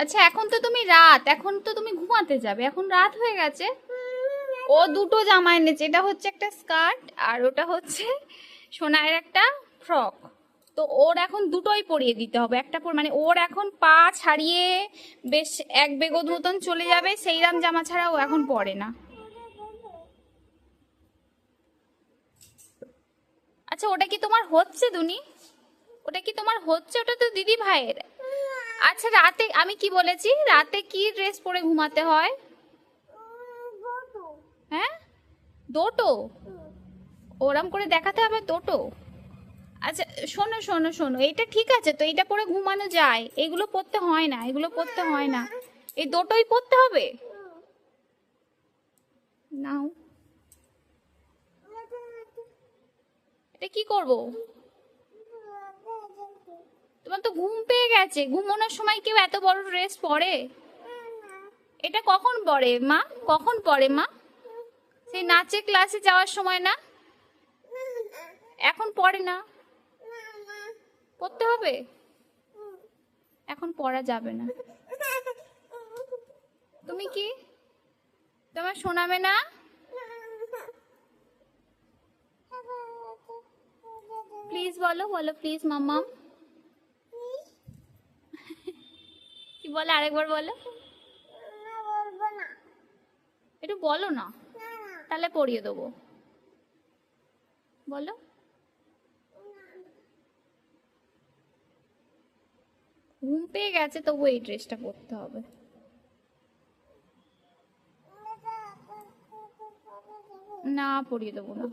আচ্ছা এখন তো তুমি রাত, এখন তো তুমি ঘুমাতে যাবে, এখন রাত হয়ে গেছে। ও দুটো জামা এনেছে, এটা হচ্ছে একটা স্কার্ট আর ওটা হচ্ছে সোনার একটা ফ্রক। তো ওর এখন দুটোই পরিয়ে দিতে হবে, একটা পর মানে ওর এখন পা ছাড়িয়ে বেশ এক বেগত মতন চলে যাবে, সেইরাম জামা ছাড়া ও এখন পরে না। আচ্ছা ওটা কি তোমার হচ্ছে দুনি? ওটা কি তোমার হচ্ছে? ওটা তো দিদি ভাইয়ের। আচ্ছা রাতে আমি কি বলেছি, রাতে কি ড্রেস পরে ঘুমাতে হয়? হ্যাঁ, দোটো? ওরম করে দেখাতে হবে দোটো? আচ্ছা শোনো শোনো শোনো, এটা ঠিক আছে তো, এটা পরে ঘুমানো যায়, এগুলো পরতে হয় না, এগুলো পরতে হয় না, এই দুটোই পরতে হবে। নাও, এটা কি করব? তোমার তো ঘুম পেয়ে গেছে, ঘুমানোর সময় কেউ এত বড় ড্রেস পরে? এটা কখন পরে মা, কখন পরে মা? সেই নাচের ক্লাসে যাওয়ার সময় না? এখন পরে না, পড়তে হবে, এখন পড়া যাবে না। তুমি কি, তোমার শোনাবে না? প্লিজ বলো, বলো প্লিজ মাম্মাম। কি বলে আরেকবার বলো, একটু বলো না, তাহলে পড়িয়ে দেবো, বলো। ঘুম পেয়ে গেছে তবু এই ড্রেসটা পরতে হবে। না পরিয়ে দেবো না।